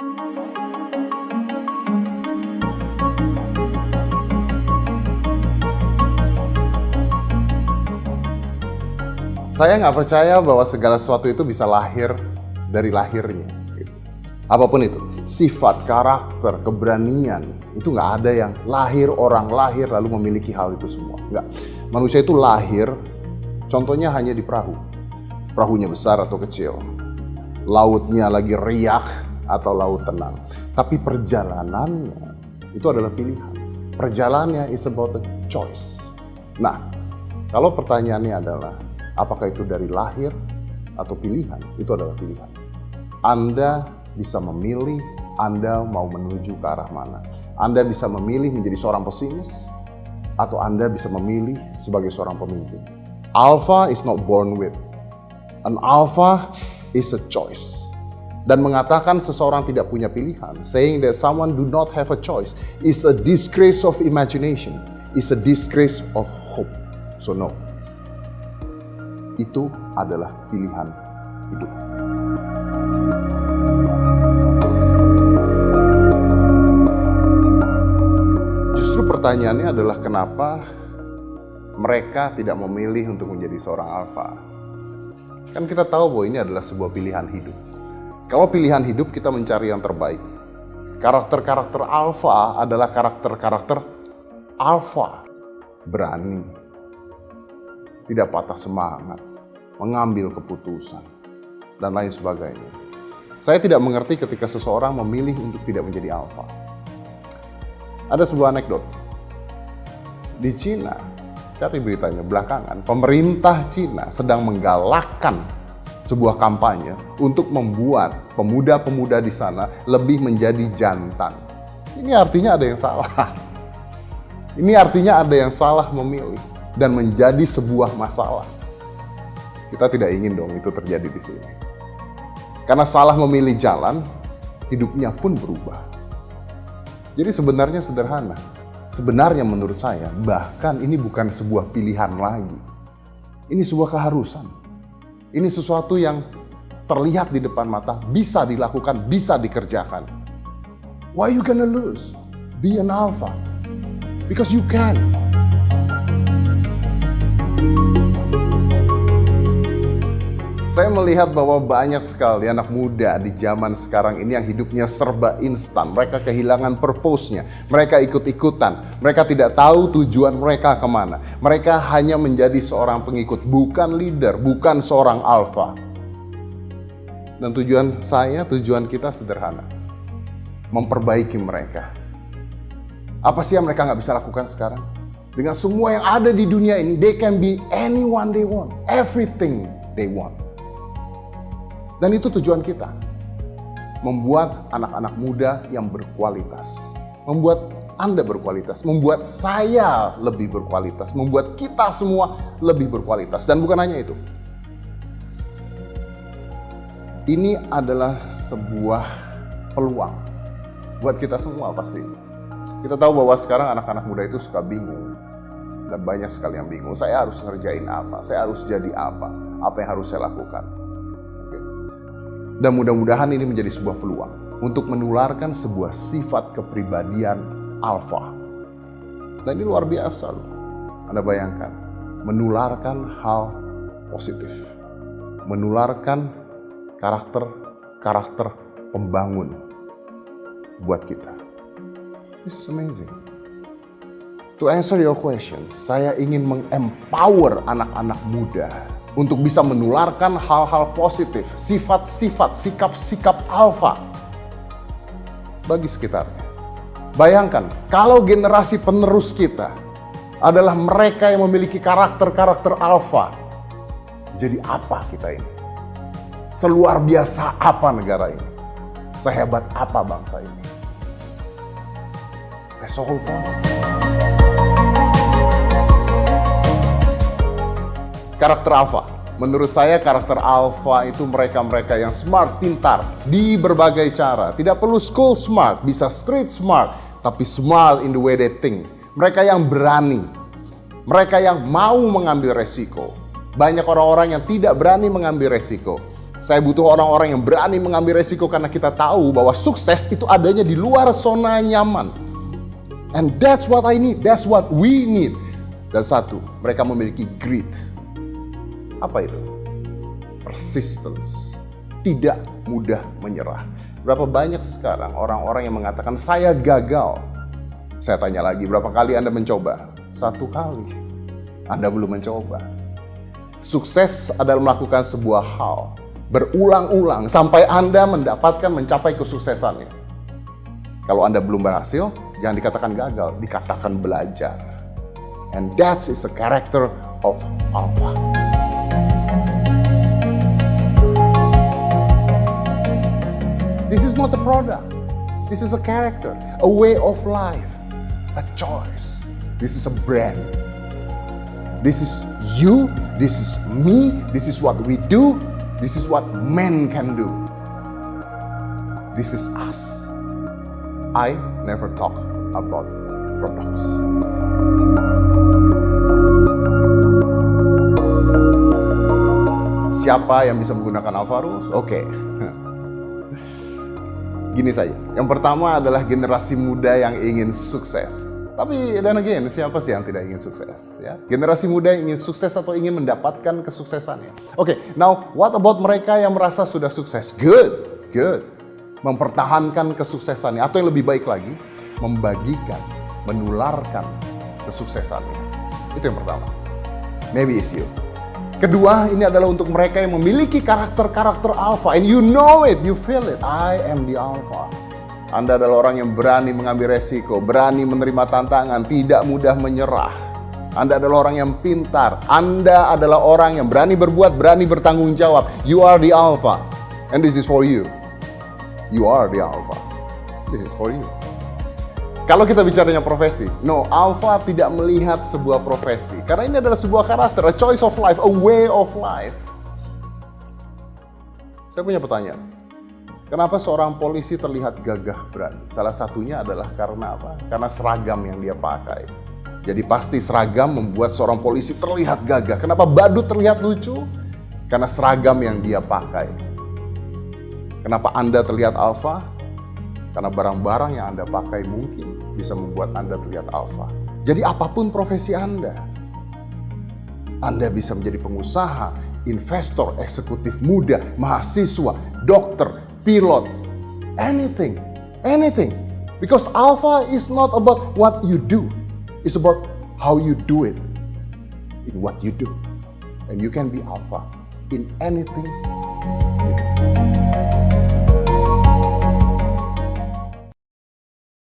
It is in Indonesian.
Saya nggak percaya bahwa segala sesuatu itu bisa lahir dari lahirnya. Apapun itu, sifat, karakter, keberanian, itu nggak ada yang orang lahir lalu memiliki hal itu semua. Nggak. Manusia itu lahir, contohnya hanya di perahu. Perahunya besar atau kecil, lautnya lagi riak atau laut tenang. Tapi perjalanannya itu adalah pilihan. Perjalanannya is about a choice. Nah, kalau pertanyaannya adalah, apakah itu dari lahir atau pilihan? Itu adalah pilihan. Anda bisa memilih Anda mau menuju ke arah mana. Anda bisa memilih menjadi seorang pesimis, atau Anda bisa memilih sebagai seorang pemimpin. Alpha is not born with. An alpha is a choice. Dan mengatakan seseorang tidak punya pilihan, saying that someone do not have a choice, is a disgrace of imagination, is a disgrace of hope. So no. Itu adalah pilihan hidup. Justru pertanyaannya adalah kenapa mereka tidak memilih untuk menjadi seorang alfa. Kan kita tahu bahwa ini adalah sebuah pilihan hidup. Kalau pilihan hidup kita mencari yang terbaik. Karakter-karakter alfa adalah karakter-karakter alfa. Berani, tidak patah semangat, mengambil keputusan, dan lain sebagainya. Saya tidak mengerti ketika seseorang memilih untuk tidak menjadi alfa. Ada sebuah anekdot. Di Cina, cari beritanya belakangan, pemerintah Cina sedang menggalakkan sebuah kampanye untuk membuat pemuda-pemuda di sana lebih menjadi jantan. Ini artinya ada yang salah. Ini artinya ada yang salah memilih dan menjadi sebuah masalah. Kita tidak ingin dong itu terjadi di sini. Karena salah memilih jalan, hidupnya pun berubah. Jadi sebenarnya sederhana. Sebenarnya menurut saya, bahkan ini bukan sebuah pilihan lagi. Ini sebuah keharusan. Ini sesuatu yang terlihat di depan mata, bisa dilakukan, bisa dikerjakan. Why you gonna lose? Be an alpha. Because you can. Saya melihat bahwa banyak sekali anak muda di zaman sekarang ini yang hidupnya serba instan. Mereka kehilangan purpose-nya. Mereka ikut-ikutan. Mereka tidak tahu tujuan mereka kemana. Mereka hanya menjadi seorang pengikut, bukan leader, bukan seorang alpha. Dan tujuan kita sederhana. Memperbaiki mereka. Apa sih yang mereka nggak bisa lakukan sekarang? Dengan semua yang ada di dunia ini, they can be anyone they want. Everything they want. Dan itu tujuan kita. Membuat anak-anak muda yang berkualitas. Membuat Anda berkualitas. Membuat saya lebih berkualitas. Membuat kita semua lebih berkualitas. Dan bukan hanya itu. Ini adalah sebuah peluang. Buat kita semua pasti. Kita tahu bahwa sekarang anak-anak muda itu suka bingung. Dan banyak sekali yang bingung. Saya harus ngerjain apa? Saya harus jadi apa? Apa yang harus saya lakukan? Dan mudah-mudahan ini menjadi sebuah peluang untuk menularkan sebuah sifat kepribadian alfa. Dan ini luar biasa loh. Anda bayangkan, menularkan hal positif. Menularkan karakter pembangun buat kita. This is amazing. To answer your question, saya ingin mengempower anak-anak muda untuk bisa menularkan hal-hal positif, sifat-sifat, sikap-sikap alfa bagi sekitarnya. Bayangkan, kalau generasi penerus kita adalah mereka yang memiliki karakter-karakter alfa, jadi apa kita ini? Seluar biasa apa negara ini? Sehebat apa bangsa ini? That's the whole point. Karakter alfa. Menurut saya karakter alfa itu mereka-mereka yang smart, pintar di berbagai cara. Tidak perlu school smart, bisa street smart, tapi smart in the way they think. Mereka yang berani. Mereka yang mau mengambil resiko. Banyak orang-orang yang tidak berani mengambil resiko. Saya butuh orang-orang yang berani mengambil resiko karena kita tahu bahwa sukses itu adanya di luar zona nyaman. And that's what I need, that's what we need. Dan satu, mereka memiliki grit. Apa itu? Persistence. Tidak mudah menyerah. Berapa banyak sekarang orang-orang yang mengatakan saya gagal. Saya tanya lagi, berapa kali Anda mencoba? 1 kali. Anda belum mencoba. Sukses adalah melakukan sebuah hal berulang-ulang sampai Anda mencapai kesuksesannya. Kalau Anda belum berhasil, jangan dikatakan gagal, dikatakan belajar. And that is the character of Alpha. This is not a product. This is a character, a way of life, a choice. This is a brand. This is you, this is me, this is what we do, this is what men can do. This is us. I never talk about products. Siapa yang bisa menggunakan Alpha Rules? Oke. Gini saja. Yang pertama adalah generasi muda yang ingin sukses. Tapi dan again, siapa sih yang tidak ingin sukses? Ya? Generasi muda yang ingin sukses atau ingin mendapatkan kesuksesannya. Oke, now what about mereka yang merasa sudah sukses? Good. Mempertahankan kesuksesannya. Atau yang lebih baik lagi, membagikan, menularkan kesuksesannya. Itu yang pertama. Maybe it's you. Kedua, ini adalah untuk mereka yang memiliki karakter-karakter alpha. And you know it, you feel it. I am the alpha. Anda adalah orang yang berani mengambil resiko, berani menerima tantangan, tidak mudah menyerah. Anda adalah orang yang pintar. Anda adalah orang yang berani berbuat, berani bertanggung jawab. You are the alpha. And this is for you. You are the alpha. This is for you. Kalau kita bicaranya profesi, no, Alpha tidak melihat sebuah profesi. Karena ini adalah sebuah karakter, a choice of life, a way of life. Saya punya pertanyaan. Kenapa seorang polisi terlihat gagah berani? Salah satunya adalah karena apa? Karena seragam yang dia pakai. Jadi pasti seragam membuat seorang polisi terlihat gagah. Kenapa badut terlihat lucu? Karena seragam yang dia pakai. Kenapa Anda terlihat alpha? Karena barang-barang yang Anda pakai mungkin bisa membuat Anda terlihat alpha. Jadi apapun profesi Anda bisa menjadi pengusaha, investor, eksekutif muda, mahasiswa, dokter, pilot, anything. Because alpha is not about what you do. It's about how you do it in what you do. And you can be alpha in anything